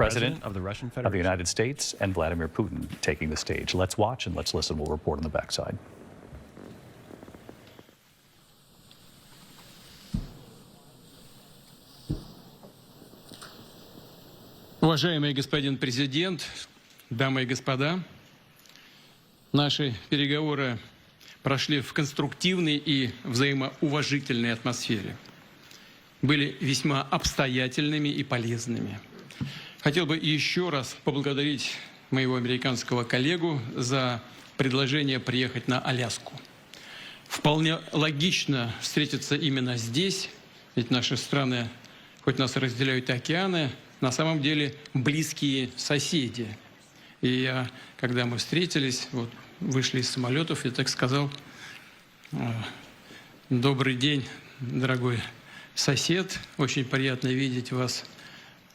President of the Russian Federation of the United States and Vladimir Putin taking the stage. Let's watch and let's listen. We'll report on the backside. Уважаемый господин президент, дамы и господа, наши переговоры прошли в конструктивной и взаимоуважительной атмосфере, были весьма обстоятельными и полезными. Хотел бы еще раз поблагодарить моего американского коллегу за предложение приехать на Аляску. Вполне логично встретиться именно здесь, ведь наши страны, хоть нас разделяют океаны, на самом деле близкие соседи. И я, когда мы встретились, вот, вышли из самолетов, я так сказал: добрый день, дорогой сосед, очень приятно видеть вас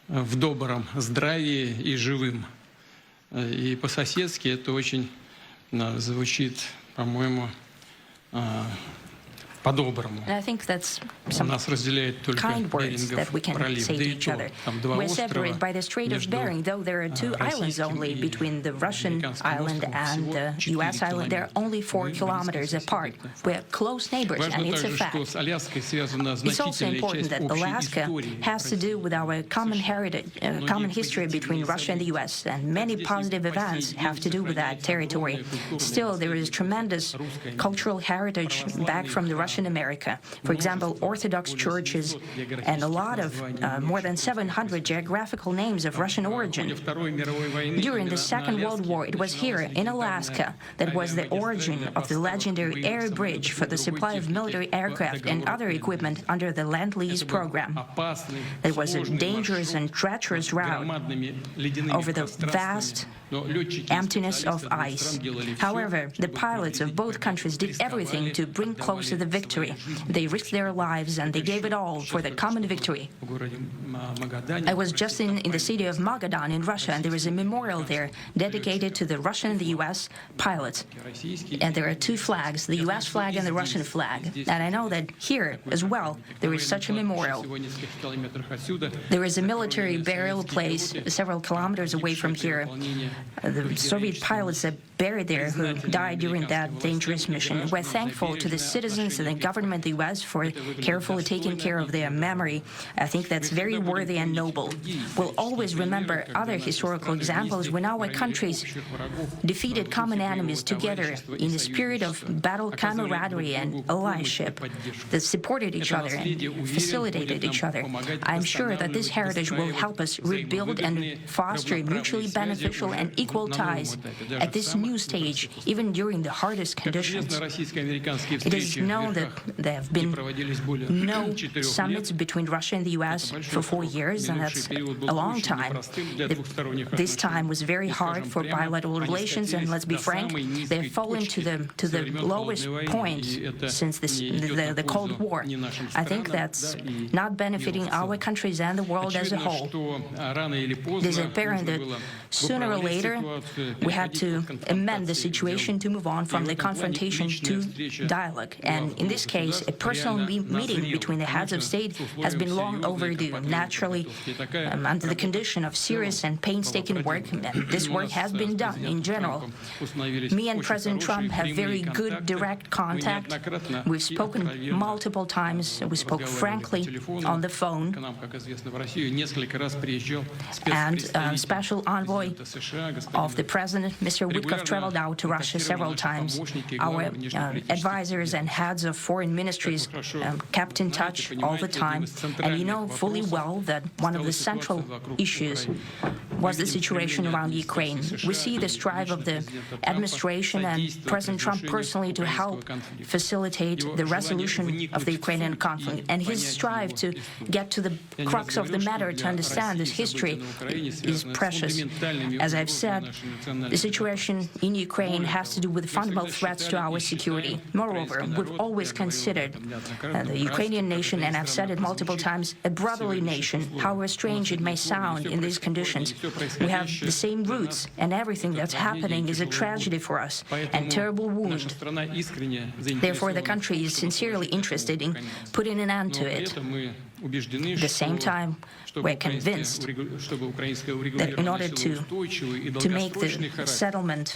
в добром здравии и живым. И по-соседски это очень звучит, по-моему, по-доброму. Нас разделяет только Берингов пролив, да и то там два We're острова separated by the Strait of Bering, though there are two islands only between the Russian island and the U.S. island. They're only 4 kilometers apart. We're close neighbors, and it's a fact. It's also important that Alaska has to do with our common heritage, common history between Russia and the U.S., and many positive events have to do with that territory. Still, there is tremendous cultural heritage back from the Russian America. For example, Orthodox churches and a lot of, more than 700 geographical names of Russian origin. During the Second World War, it was here in Alaska that was the origin of the legendary air bridge for the supply of military aircraft and other equipment under the Lend-Lease program. It was a dangerous and treacherous route over the vast emptiness of ice. However, the pilots of both countries did everything to bring closer the victory. They risked their lives and they gave it all for the common victory. I was just in the city of Magadan in Russia, and there is a memorial there dedicated to the Russian and the U.S. pilots. And there are two flags, the U.S. flag and the Russian flag. And I know that here as well there is such a memorial. There is a military burial place several kilometers away from here. The Soviet pilots are buried there who died during that dangerous mission. We're thankful to the citizens and the government of the U.S. for carefully taking care of their memory. I think that's very worthy and noble. We'll always remember other historical examples when our countries defeated common enemies together in a spirit of battle camaraderie and allyship that supported each other and facilitated each other. I'm sure that this heritage will help us rebuild and foster mutually beneficial and equal ties at this new stage, even during the hardest conditions. It is known that there have been no summits between Russia and the U.S. for 4 years, and that's a long time. This time was very hard for bilateral relations, and let's be frank, they've fallen to the lowest point since the Cold War. I think that's not benefiting our countries and the world as a whole. It is apparent that sooner or later we had to amend the situation to move on from the confrontation to dialogue. And in this case, a personal meeting between the heads of state has been long overdue. Naturally, under the condition of serious and painstaking work, and this work has been done in general. Me and President Trump have very good direct contact. We've spoken multiple times. We spoke frankly on the phone. And special envoy of the president, Mr. Witkoff, traveled out to Russia several times. Our advisors and heads of foreign ministries kept in touch all the time. And you know fully well that one of the central issues was the situation around Ukraine. We see the strive of the administration and President Trump personally to help facilitate the resolution of the Ukrainian conflict. And his strive to get to the crux of the matter, to understand this history, is precious. As I've said, the situation in Ukraine has to do with fundamental threats to our security. Moreover, we've always considered the Ukrainian nation, and I've said it multiple times, a brotherly nation, however strange it may sound in these conditions. We have the same roots, and everything that's happening is a tragedy for us and terrible wound. Therefore, the country is sincerely interested in putting an end to it. убеждены, At the same time, we're convinced that in order to make the settlement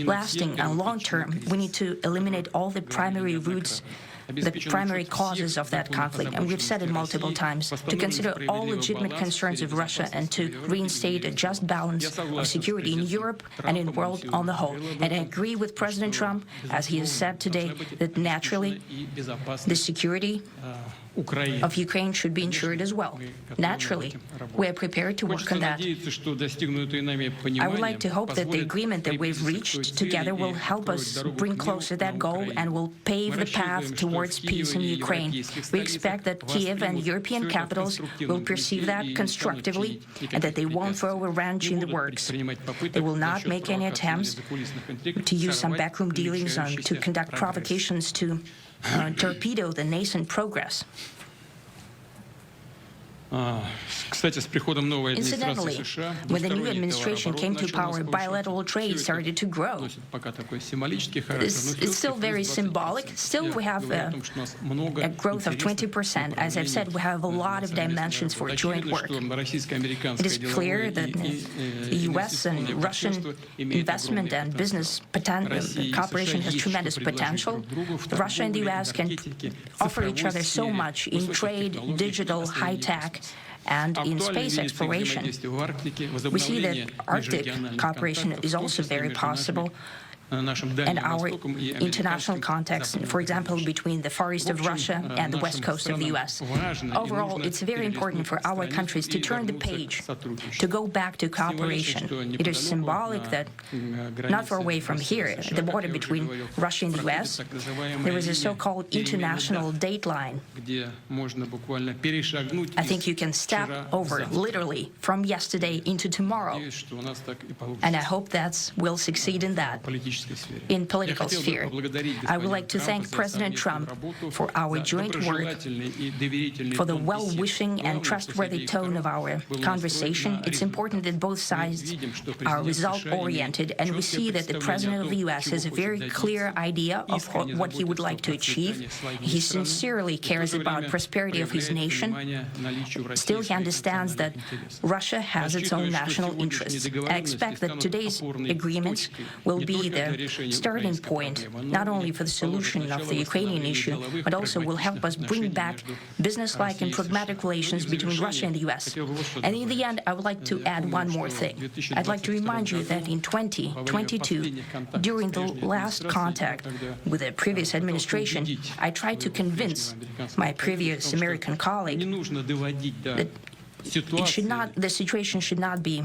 lasting and long-term, we need to eliminate all the primary roots, the primary causes of that conflict. And we've said it multiple times, to consider all legitimate concerns of Russia and to reinstate a just balance of security in Europe and in the world on the whole. And I agree with President Trump, as he has said today, that naturally the security of Ukraine should be ensured as well. Naturally, we are prepared to work on that. I would like to hope that the agreement that we've reached together will help us bring closer that goal and will pave the path towards peace in Ukraine. We expect that Kiev and European capitals will perceive that constructively and that they won't throw a wrench in the works. They will not make any attempts to use some backroom dealings to conduct provocations to torpedo the nascent progress. Incidentally, when the new administration came to power, bilateral trade started to grow. It's still very symbolic. Still, we have a growth of 20%. As I've said, we have a lot of dimensions for joint work. It is clear that the U.S. and Russian investment and business cooperation has tremendous potential. Russia and the U.S. can offer each other so much in trade, digital, high-tech, and in space exploration. We see that Arctic cooperation is also very possible. And our international context, for example, between the Far East of Russia and the West Coast of the U.S. Overall, it's very important for our countries to turn the page, to go back to cooperation. It is symbolic that not far away from here, at the border between Russia and the U.S., there is a so-called international date line. I think you can step over, literally, from yesterday into tomorrow. And I hope that we'll succeed in that. In political sphere. I would like to thank President Trump for our joint work, for the well-wishing and trustworthy tone of our conversation. It's important that both sides are result-oriented, and we see that the President of the U.S. has a very clear idea of what he would like to achieve. He sincerely cares about prosperity of his nation. Still, he understands that Russia has its own national interests. I expect that today's agreements will be the starting point, not only for the solution of the Ukrainian issue, but also will help us bring back business-like and pragmatic relations between Russia and the U.S. And in the end, I would like to add one more thing. I'd like to remind you that in 2022, during the last contact with the previous administration, I tried to convince my previous American colleague that the situation should not be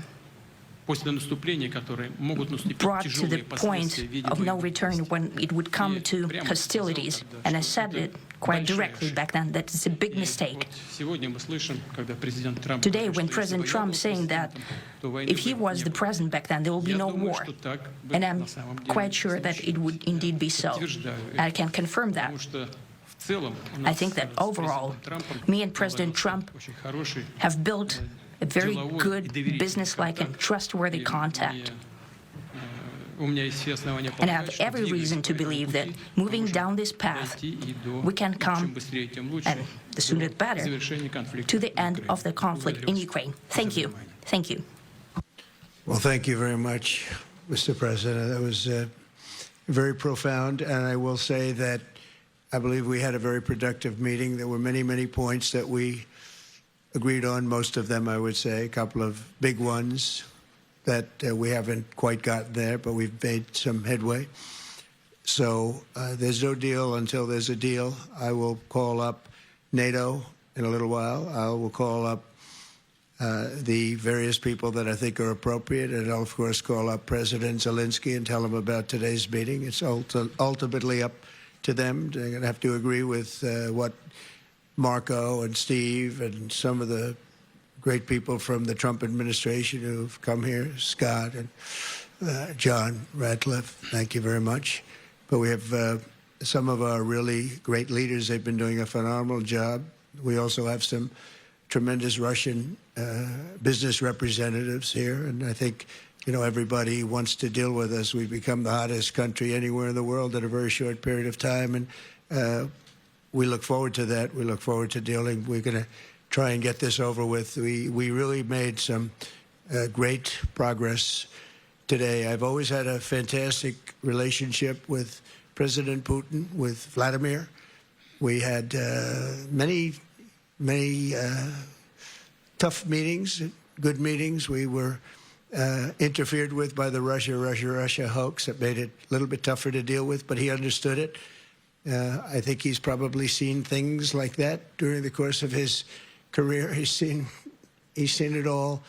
brought to the point of no return when it would come to hostilities. And I said it quite directly back then that it's a big mistake. Today, when President Trump is saying that if he was the president back then, there will be no war. And I'm quite sure that it would indeed be so. I can confirm that. I think that overall, me and President Trump have built a very good, business-like and trustworthy contact. And I have every reason to believe that moving down this path, we can come, and the sooner the better, to the end of the conflict in Ukraine. Thank you. Thank you. Well, thank you very much, Mr. President. That was very profound, and I will say that I believe we had a very productive meeting. There were many, many points that we agreed on, most of them, I would say, a couple of big ones that we haven't quite gotten there, but we've made some headway. So there's no deal until there's a deal. I will call up NATO in a little while. I will call up the various people that I think are appropriate, and I'll, of course, call up President Zelenskyy and tell him about today's meeting. It's ultimately up to them. They're going to have to agree with what Marco and Steve and some of the great people from the Trump administration who've come here, Scott and John Radcliffe, thank you very much. But we have some of our really great leaders. They've been doing a phenomenal job. We also have some tremendous Russian business representatives here, and I think, you know, everybody wants to deal with us. We've become the hottest country anywhere in the world in a very short period of time, and we look forward to that. We look forward to dealing. We're going to try and get this over with. We really made some great progress today. I've always had a fantastic relationship with President Putin, with Vladimir. We had many tough meetings, good meetings. We were interfered with by the Russia hoax. That made it a little bit tougher to deal with, but he understood it. I think he's probably seen things like that during the course of his career. He's seen it all.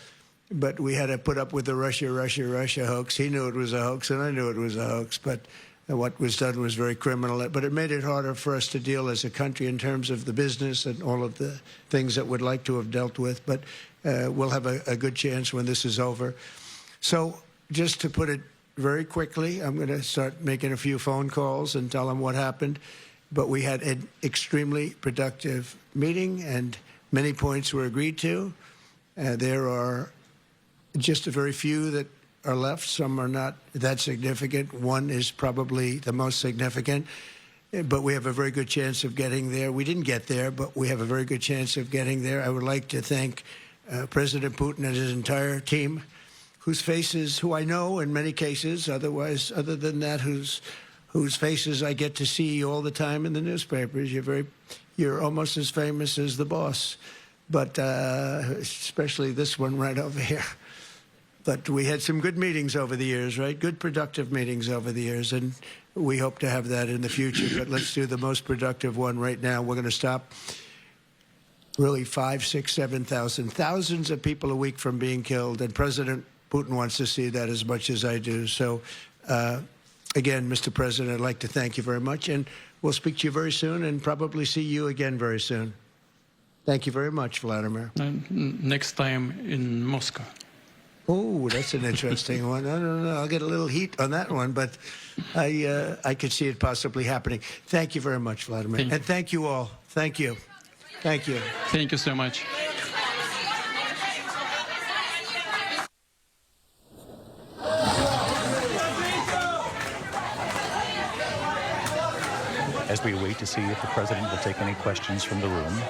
But we had to put up with the Russia hoax. He knew it was a hoax, and I knew it was a hoax. But what was done was very criminal. But it made it harder for us to deal as a country in terms of the business and all of the things that we'd like to have dealt with. But we'll have a good chance when this is over. So just to put it very quickly, I'm going to start making a few phone calls and tell them what happened. But we had an extremely productive meeting, and many points were agreed to. There are just a very few that are left. Some are not that significant. One is probably the most significant, but we have a very good chance of getting there. We didn't get there, but we have a very good chance of getting there. I would like to thank President Putin and his entire team, whose faces, who I know in many cases, other than that, whose faces I get to see all the time in the newspapers. You're almost as famous as the boss, but especially this one right over here. But we had some good meetings over the years, right? Good, productive meetings over the years, and we hope to have that in the future. But let's do the most productive one right now. We're going to stop really 5,000, 6,000, 7,000, thousands of people a week from being killed, and President Putin wants to see that as much as I do. So, again, Mr. President, I'd like to thank you very much, and we'll speak to you very soon and probably see you again very soon. Thank you very much, Vladimir. Next time in Moscow. Oh, that's an interesting one. I don't know. I'll get a little heat on that one, but I could see it possibly happening. Thank you very much, Vladimir. And thank you all. Thank you. Thank you. Thank you so much. As we wait to see if the president will take any questions from the room.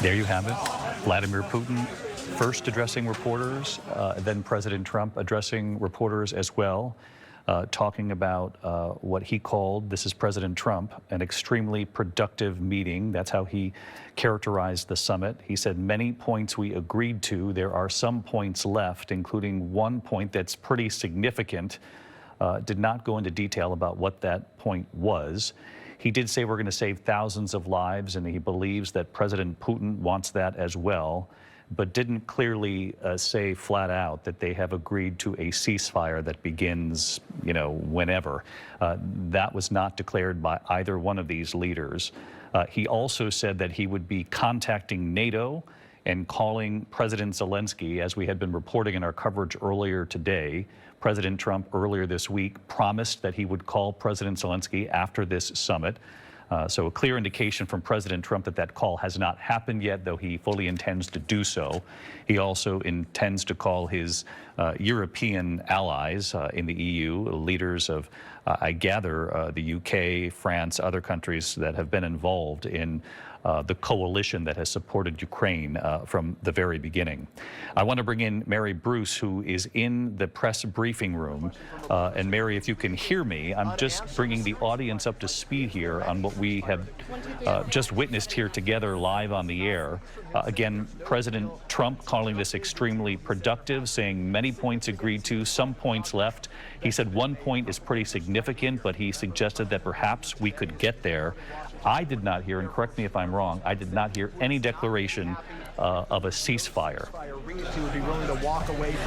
There you have it. Vladimir Putin first addressing reporters, then President Trump addressing reporters as well, talking about what he called, this is President Trump, an extremely productive meeting. That's how he characterized the summit. He said many points we agreed to. There are some points left, including one point that's pretty significant. Did not go into detail about what that point was. He did say we're going to save thousands of lives, and he believes that President Putin wants that as well, but didn't clearly say flat out that they have agreed to a ceasefire that begins, whenever. That was not declared by either one of these leaders. He also said that he would be contacting NATO and calling President Zelenskyy, as we had been reporting in our coverage earlier today. President Trump earlier this week promised that he would call President Zelenskyy after this summit. So a clear indication from President Trump that that call has not happened yet, though he fully intends to do so. He also intends to call his European allies in the EU, leaders of, I gather, the UK, France, other countries that have been involved in the coalition that has supported Ukraine from the very beginning. I want to bring in Mary Bruce, who is in the press briefing room. And Mary, if you can hear me, I'm just bringing the audience up to speed here on what we have just witnessed here together live on the air. Again, President Trump calling this extremely productive, saying many points agreed to, some points left. He said one point is pretty significant, but he suggested that perhaps we could get there. I did not hear, and correct me if I'm wrong, I did not hear any declaration of a ceasefire.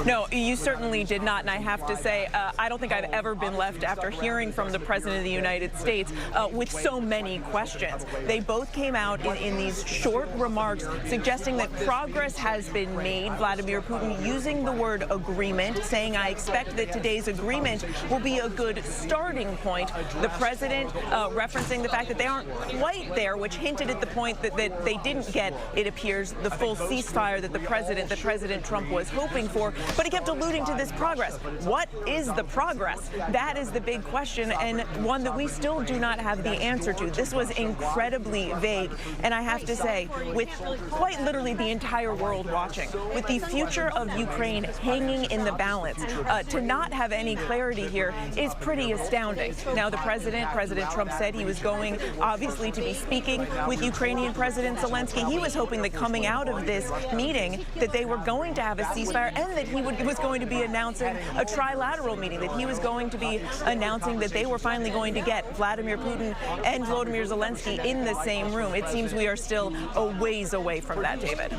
No, you certainly did not, and I have to say, I don't think I've ever been left after hearing from the President of the United States with so many questions. They both came out in these short remarks suggesting that progress has been made. Vladimir Putin using the word agreement, saying, I expect that today's agreement will be a good starting point. The President referencing the fact that they aren't quite there, which hinted at the point that they didn't get, it appears, the full ceasefire that President Trump was hoping for. But he kept alluding to this progress. What is the progress? That is the big question, and one that we still do not have the answer to. This was incredibly vague, and I have to say, with quite literally the entire world watching, with the future of Ukraine hanging in the balance, to not have any clarity here is pretty astounding. Now, President Trump said he was going, obviously, to be speaking with Ukrainian President Zelenskyy. He was hoping that coming out of this meeting that they were going to have a ceasefire and that he was going to be announcing a trilateral meeting, that he was going to be announcing that they were finally going to get Vladimir Putin and Volodymyr Zelenskyy in the same room. It seems we are still a ways away from that, David.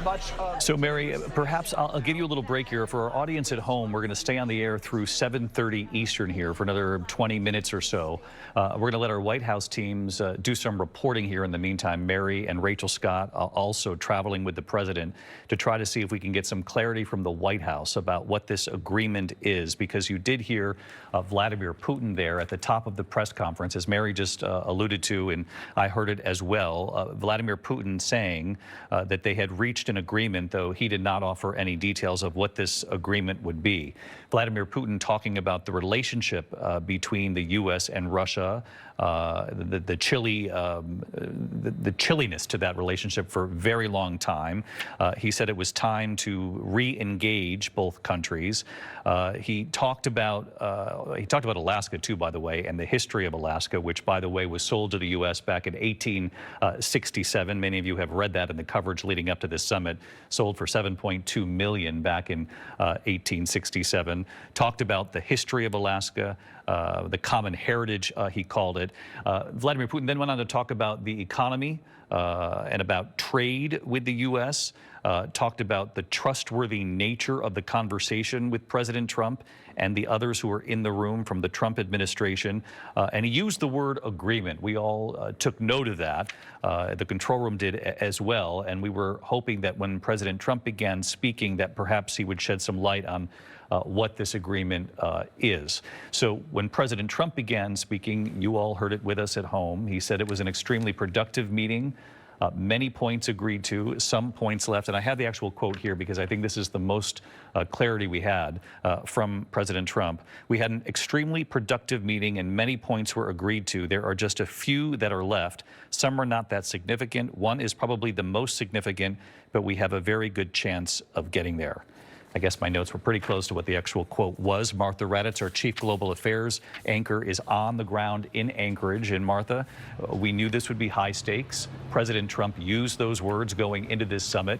So, Mary, perhaps I'll give you a little break here. For our audience at home, we're going to stay on the air through 7:30 Eastern here for another 20 minutes or so. We're going to let our White House teams do some reporting here in the meantime. Mary and Rachel Scott also traveling with the president to try to see if we can get some clarity from the White House about what this agreement is, because you did hear Vladimir Putin there at the top of the press conference, as Mary just alluded to, and I heard it as well. Vladimir Putin saying that they had reached an agreement, though he did not offer any details of what this agreement would be. Vladimir Putin talking about the relationship between the U.S. and Russia, the chilliness to that relationship for a very long time. He said it was time to re-engage both countries. He talked about Alaska too, by the way, and the history of Alaska, which, by the way, was sold to the U.S. back in 1867. Many of you have read that in the coverage leading up to this summit. Sold for $7.2 million back in 1867. Talked about the history of Alaska, the common heritage, he called it. Vladimir Putin then went on to talk about the economy and about trade with the U.S., talked about the trustworthy nature of the conversation with President Trump and the others who were in the room from the Trump administration. And he used the word agreement. We all took note of that. The control room did as well. And we were hoping that when President Trump began speaking, that perhaps he would shed some light on what this agreement is. So when President Trump began speaking, you all heard it with us at home. He said it was an extremely productive meeting. Many points agreed to, some points left. And I have the actual quote here because I think this is the most clarity we had from President Trump. We had an extremely productive meeting and many points were agreed to. There are just a few that are left. Some are not that significant. One is probably the most significant, but we have a very good chance of getting there. I guess my notes were pretty close to what the actual quote was. Martha Raddatz, our Chief Global Affairs anchor, is on the ground in Anchorage. And Martha, we knew this would be high stakes. President Trump used those words going into this summit.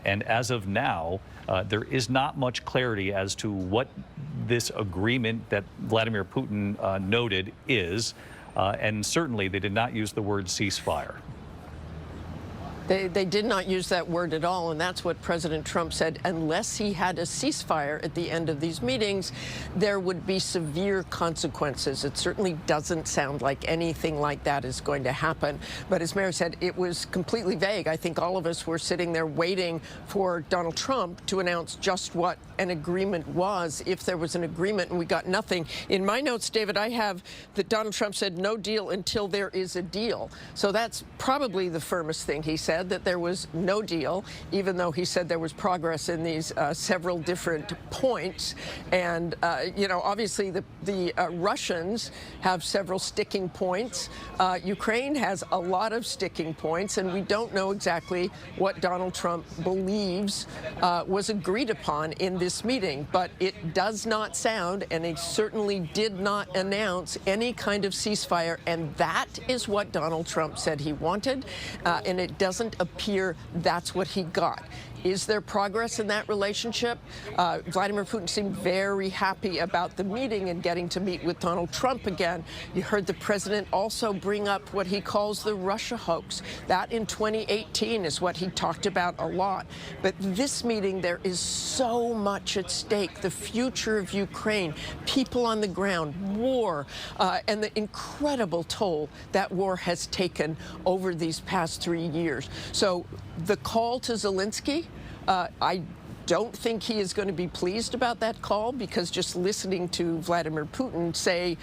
And as of now, there is not much clarity as to what this agreement that Vladimir Putin noted is. And certainly they did not use the word ceasefire. They did not use that word at all, and that's what President Trump said. Unless he had a ceasefire at the end of these meetings, there would be severe consequences. It certainly doesn't sound like anything like that is going to happen. But as Mary said, it was completely vague. I think all of us were sitting there waiting for Donald Trump to announce just what an agreement was, if there was an agreement, and we got nothing. In my notes, David, I have that Donald Trump said no deal until there is a deal. So that's probably the firmest thing he said, that there was no deal, even though he said there was progress in these several different points. And, you know, obviously the Russians have several sticking points. Ukraine has a lot of sticking points, and we don't know exactly what Donald Trump believes was agreed upon in this meeting. But it does not sound, and he certainly did not announce any kind of ceasefire, and that is what Donald Trump said he wanted, and it doesn't appear that's what he got. Is there progress in that relationship? Vladimir Putin seemed very happy about the meeting and getting to meet with Donald Trump again. You heard the president also bring up what he calls the Russia hoax. That in 2018 is what he talked about a lot. But this meeting, there is so much at stake. The future of Ukraine, people on the ground, war, and the incredible toll that war has taken over these past 3 years. So the call to Zelenskyy, I don't think he is going to be pleased about that call, because just listening to Vladimir Putin say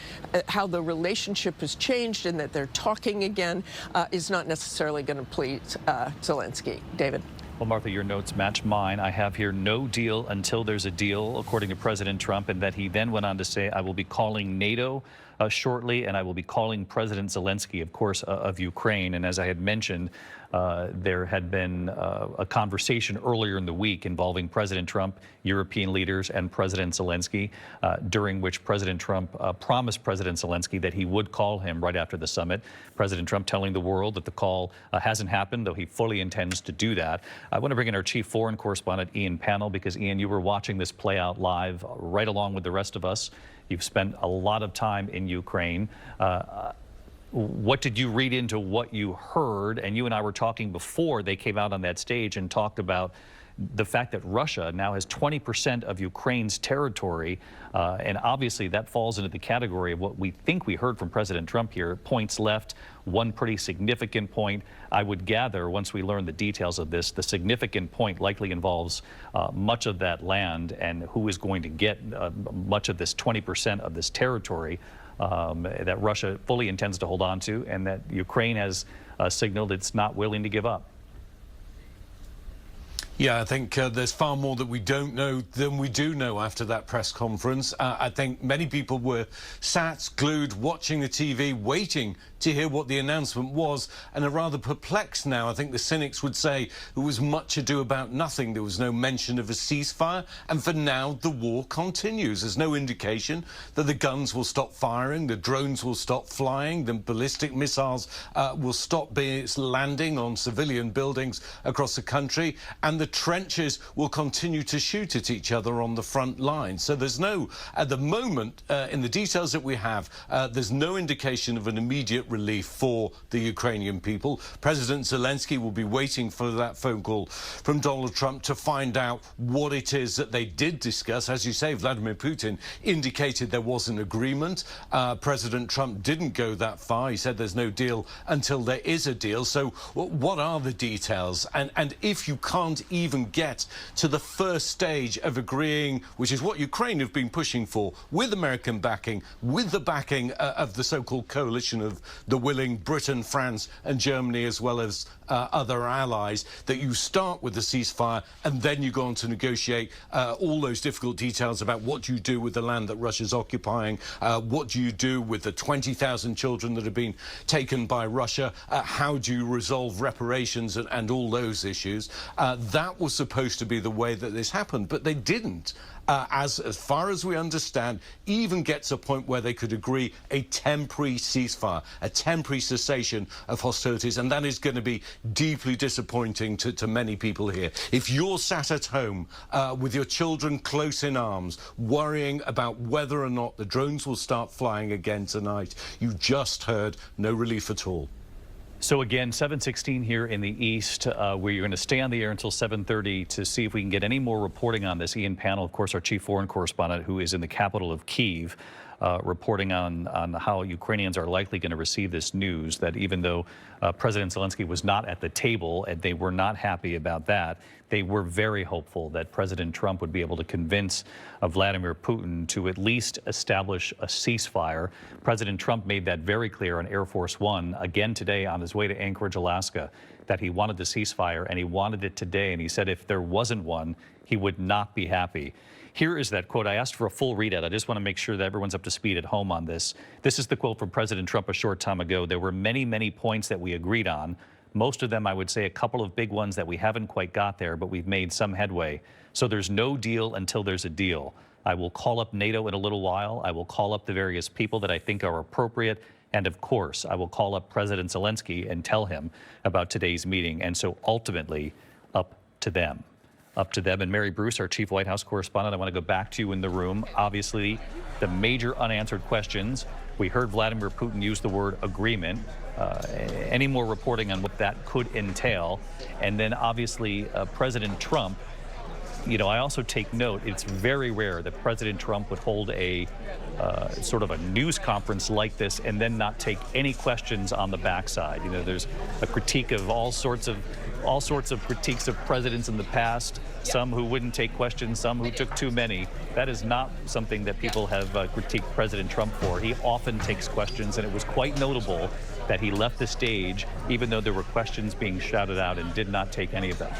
how the relationship has changed and that they're talking again is not necessarily going to please Zelenskyy. David? Well, Martha, your notes match mine. I have here no deal until there's a deal, according to President Trump, and that he then went on to say, I will be calling NATO shortly, and I will be calling President Zelenskyy, of course, of Ukraine. And as I had mentioned, there had been a conversation earlier in the week involving President Trump, European leaders, and President Zelenskyy, during which President Trump promised President Zelenskyy that he would call him right after the summit. President Trump telling the world that the call hasn't happened, though he fully intends to do that. I want to bring in our chief foreign correspondent, Ian Pannell, because, Ian, you were watching this play out live right along with the rest of us. You've spent a lot of time in Ukraine. What did you read into what you heard? And you and I were talking before they came out on that stage and talked about the fact that Russia now has 20% of Ukraine's territory. And obviously that falls into the category of what we think we heard from President Trump here. Points left, one pretty significant point. I would gather, once we learn the details of this, the significant point likely involves much of that land and who is going to get much of this 20% of this territory that Russia fully intends to hold on to, and that Ukraine has signaled it's not willing to give up. Yeah, I think there's far more that we don't know than we do know after that press conference. I think many people were sat, glued, watching the TV, waiting to hear what the announcement was, and are rather perplexed now. I think the cynics would say there was much ado about nothing. There was no mention of a ceasefire, and for now the war continues. There's no indication that the guns will stop firing, the drones will stop flying, the ballistic missiles will stop landing on civilian buildings across the country, and the trenches will continue to shoot at each other on the front line. So there's no, at the moment, in the details that we have, there's no indication of an immediate relief for the Ukrainian people. President Zelenskyy will be waiting for that phone call from Donald Trump to find out what it is that they did discuss. As you say, Vladimir Putin indicated there was an agreement. President Trump didn't go that far. He said there's no deal until there is a deal. So what are the details? And if you can't even get to the first stage of agreeing, which is what Ukraine have been pushing for, with American backing, with the backing of the so-called coalition of the willing, Britain, France and Germany, as well as other allies, that you start with the ceasefire and then you go on to negotiate all those difficult details about what you do with the land that Russia's occupying, what do you do with the 20,000 children that have been taken by Russia, how do you resolve reparations and all those issues. That was supposed to be the way that this happened, but they didn't. As far as we understand, even get to a point where they could agree a temporary ceasefire, a temporary cessation of hostilities, and that is going to be deeply disappointing to many people here. If you're sat at home with your children close in arms, worrying about whether or not the drones will start flying again tonight, you just heard no relief at all. So again, 7:16 here in the East. We're going to stay on the air until 7:30 to see if we can get any more reporting on this. Ian Pannell, of course, our chief foreign correspondent, who is in the capital of Kyiv, reporting on how Ukrainians are likely going to receive this news, that even though President Zelenskyy was not at the table and they were not happy about that, they were very hopeful that President Trump would be able to convince Vladimir Putin to at least establish a ceasefire. President Trump made that very clear on Air Force One again today on his way to Anchorage, Alaska, that he wanted the ceasefire and he wanted it today. And he said if there wasn't one, he would not be happy. Here is that quote. I asked for a full readout. I just want to make sure that everyone's up to speed at home on this. This is the quote from President Trump a short time ago. There were many, many points that we agreed on. Most of them, I would say, a couple of big ones that we haven't quite got there, but we've made some headway. So there's no deal until there's a deal. I will call up NATO in a little while. I will call up the various people that I think are appropriate. And of course, I will call up President Zelenskyy and tell him about today's meeting. And so ultimately, up to them. Up to them. And Mary Bruce, our chief White House correspondent, I want to go back to you in the room. Obviously, the major unanswered questions. We heard Vladimir Putin use the word agreement. Any more reporting on what that could entail? And then obviously, President Trump you know, I also take note, it's very rare that President Trump would hold a sort of a news conference like this and then not take any questions on the backside. You know, there's a critique of all sorts of critiques of presidents in the past, some who wouldn't take questions, some who took too many. That is not something that people have critiqued President Trump for. He often takes questions, and it was quite notable that he left the stage even though there were questions being shouted out and did not take any of them.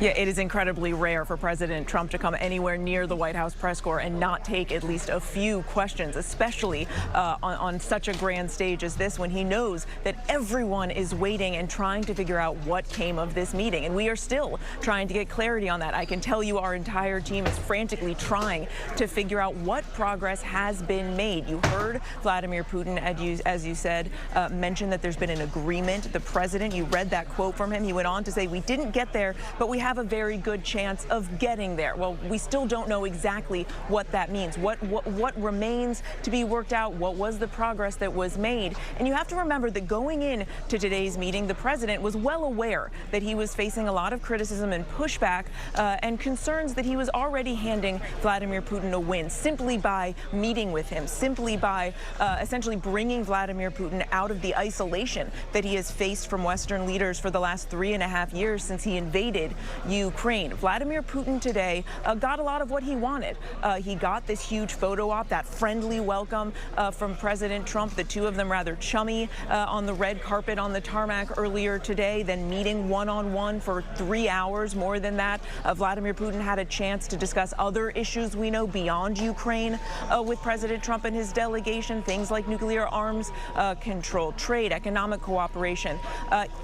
Yeah, it is incredibly rare for President Trump to come anywhere near the White House press corps and not take at least a few questions, especially on such a grand stage as this, when he knows that everyone is waiting and trying to figure out what came of this meeting. And we are still trying to get clarity on that. I can tell you our entire team is frantically trying to figure out what progress has been made. You heard Vladimir Putin, as you said, mention that there's been an agreement. The president, you read that quote from him. He went on to say, we didn't get there, but we have a very good chance of getting there. Well, we still don't know exactly what that means. What remains to be worked out? What was the progress that was made? And you have to remember that going in to today's meeting, the president was well aware that he was facing a lot of criticism and pushback and concerns that he was already handing Vladimir Putin a win simply by meeting with him, simply by essentially bringing Vladimir Putin out of the isolation that he has faced from Western leaders for the last 3.5 years since he invaded Ukraine. Vladimir Putin today got a lot of what he wanted. He got this huge photo op, that friendly welcome from President Trump, the two of them rather chummy on the red carpet on the tarmac earlier today, then meeting one-on-one for 3 hours. More than that, Vladimir Putin had a chance to discuss other issues we know beyond Ukraine with President Trump and his delegation, things like nuclear arms control, trade, economic cooperation.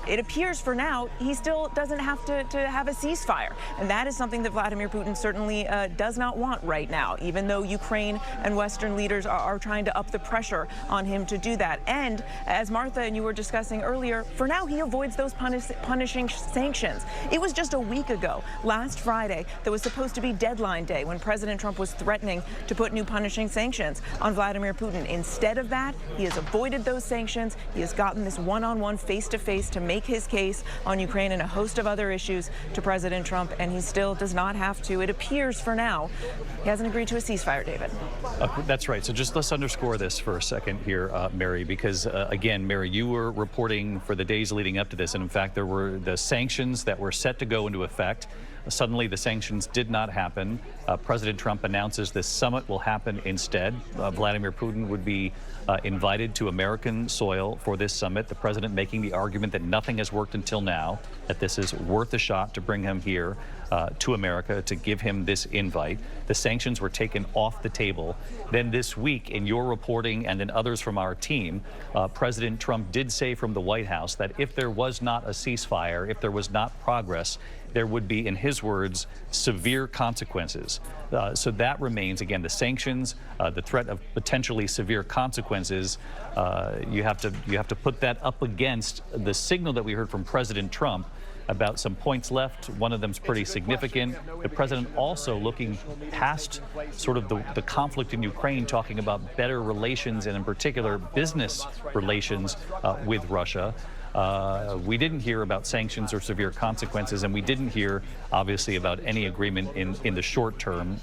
It appears for now he still doesn't have to have a ceasefire, and that is something that Vladimir Putin certainly does not want right now, even though Ukraine and Western leaders are trying to up the pressure on him to do that. And as Martha and you were discussing earlier, for now he avoids those punishing sanctions. It was just a week ago, last Friday, that was supposed to be deadline day when President Trump was threatening to put new punishing sanctions on Vladimir Putin. Instead of that, he has avoided those sanctions. He has gotten this one-on-one, face-to-face to make his case on Ukraine and a host of other issues to President Trump, and he still does not have to. It appears for now he hasn't agreed to a ceasefire, David. That's right. So just let's underscore this for a second here, Mary, because again, Mary, you were reporting for the days leading up to this, and in fact there were the sanctions that were set to go into effect. Suddenly the sanctions did not happen. President Trump announces this summit will happen instead. Vladimir Putin would be invited to American soil for this summit. The president making the argument that nothing has worked until now, that this is worth a shot to bring him here to America, to give him this invite. The sanctions were taken off the table. Then this week, in your reporting and in others from our team, President Trump did say from the White House that if there was not a ceasefire, if there was not progress, there would be, in his words, severe consequences. So that remains, again, the sanctions, the threat of potentially severe consequences. You have to put that up against the signal that we heard from President Trump about some points left. One of them's pretty significant. The president also looking past sort of the conflict in Ukraine, talking about better relations and in particular business relations with Russia. We didn't hear about sanctions or severe consequences, and we didn't hear, obviously, about any agreement in the short term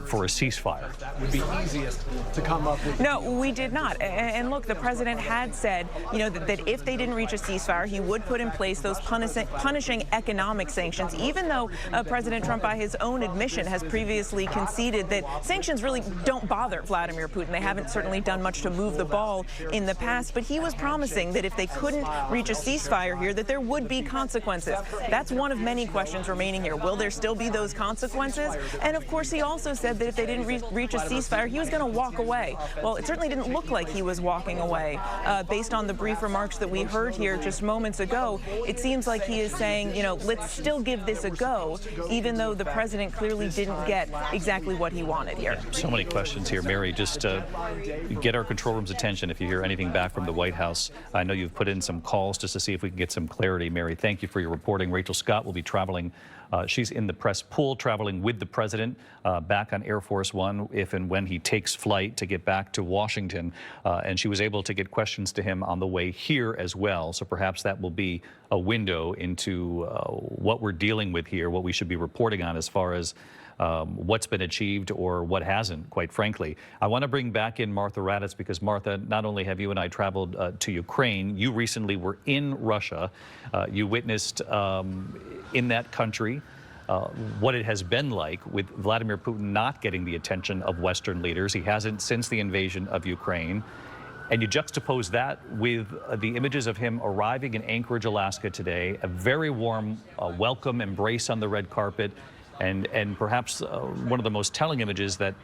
for a ceasefire. That would be easiest to come up with. No, we did not. And look, the president had said, you know, that if they didn't reach a ceasefire, he would put in place those punishing economic sanctions, even though President Trump, by his own admission, has previously conceded that sanctions really don't bother Vladimir Putin. They haven't certainly done much to move the ball in the past, but he was promising that if they couldn't reach a ceasefire here, that there would be consequences. That's one of many questions remaining here. Will there still be those consequences? And of course, he also said that if they didn't reach a ceasefire, he was going to walk away. Well, it certainly didn't look like he was walking away. Based on the brief remarks that we heard here just moments ago, it seems like he is saying, you know, let's still give this a go, even though the president clearly didn't get exactly what he wanted here. So many questions here, Mary. Just get our control room's attention if you hear anything back from the White House. I know you've put in some calls to just to see if we can get some clarity. Mary, thank you for your reporting. Rachel Scott will be traveling. She's in the press pool, traveling with the president back on Air Force One if and when he takes flight to get back to Washington. And she was able to get questions to him on the way here as well. So perhaps that will be a window into what we're dealing with here, what we should be reporting on as far as what's been achieved or what hasn't, quite frankly. I want to bring back in Martha Raddatz because, Martha, not only have you and I traveled to Ukraine, you recently were in Russia. You witnessed in that country what it has been like with Vladimir Putin not getting the attention of Western leaders. He hasn't since the invasion of Ukraine. And you juxtapose that with the images of him arriving in Anchorage, Alaska today, a very warm welcome embrace on the red carpet. And perhaps one of the most telling images that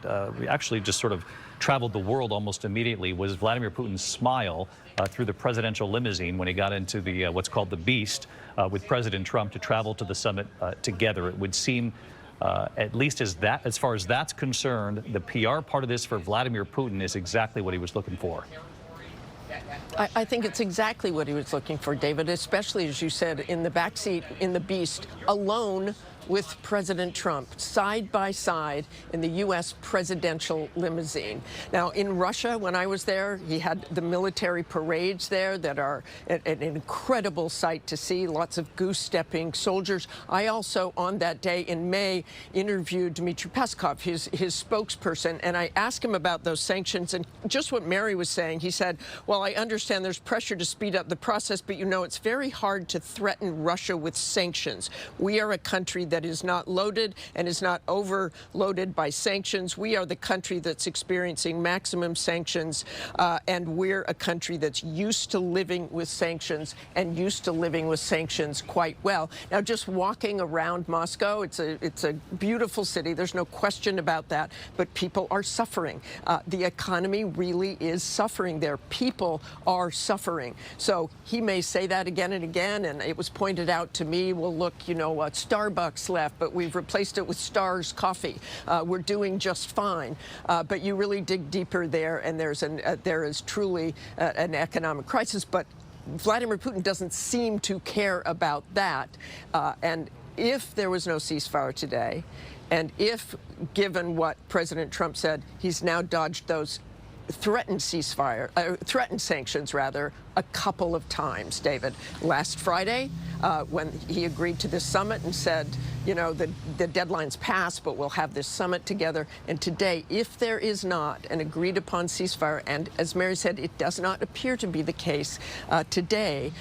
actually just sort of traveled the world almost immediately was Vladimir Putin's smile through the presidential limousine when he got into the what's called the Beast with President Trump to travel to the summit together. It would seem, at least as far as that's concerned, the PR part of this for Vladimir Putin is exactly what he was looking for. I think it's exactly what he was looking for, David, especially, as you said, in the backseat in the Beast, alone with President Trump, side by side in the U.S. presidential limousine. Now, in Russia, when I was there, he had the military parades there that are an incredible sight to see, lots of goose-stepping soldiers. I also, on that day in May, interviewed Dmitry Peskov, his spokesperson, and I asked him about those sanctions, and just what Mary was saying. He said, well, I understand there's pressure to speed up the process, but you know, it's very hard to threaten Russia with sanctions. We are a country that is not loaded and is not overloaded by sanctions. We are the country that's experiencing maximum sanctions, and we're a country that's used to living with sanctions and used to living with sanctions quite well. Now, just walking around Moscow, it's a beautiful city. There's no question about that, but people are suffering. The economy really is suffering there. People are suffering. So he may say that again and again, and it was pointed out to me, well, look, you know, Starbucks left, but we've replaced it with Stars Coffee. We're doing just fine. But you really dig deeper there, and there is truly an economic crisis. But Vladimir Putin doesn't seem to care about that. And if there was no ceasefire today, and if, given what President Trump said, he's now dodged those threatened sanctions, rather, a couple of times, David. Last Friday, when he agreed to this summit and said, you know, the deadline's passed, but we'll have this summit together. And today, if there is not an agreed upon ceasefire, and as Mary said, it does not appear to be the case today,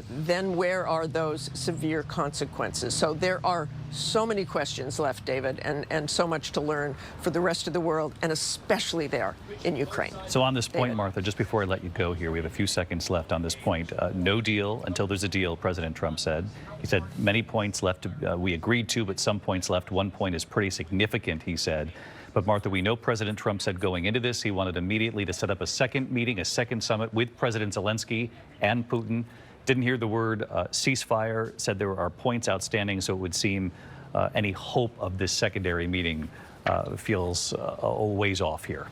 then where are those severe consequences? So there are so many questions left, David, and so much to learn for the rest of the world, and especially there in Ukraine. So on this point, David. Martha, just before I let you go here, we have a few seconds left on this point. No deal until there's a deal, President Trump said. He said many points left we agreed to, but some points left. One point is pretty significant, he said. But Martha, we know President Trump said going into this, he wanted immediately to set up a second meeting, a second summit with President Zelenskyy and Putin. Didn't hear the word ceasefire, said there are points outstanding, so it would seem any hope of this secondary meeting feels a ways off here.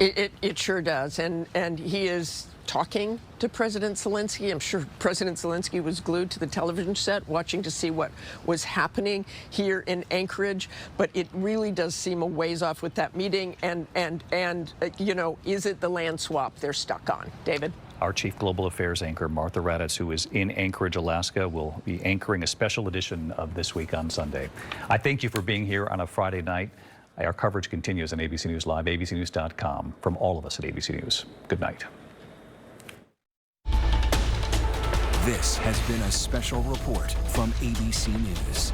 It sure does, and he is talking to President Zelenskyy. I'm sure President Zelenskyy was glued to the television set watching to see what was happening here in Anchorage, but it really does seem a ways off with that meeting, and you know, is it the land swap they're stuck on, David? Our Chief Global Affairs anchor, Martha Raddatz, who is in Anchorage, Alaska, will be anchoring a special edition of This Week on Sunday. I thank you for being here on a Friday night. Our coverage continues on ABC News Live, abcnews.com. From all of us at ABC News, good night. This has been a special report from ABC News.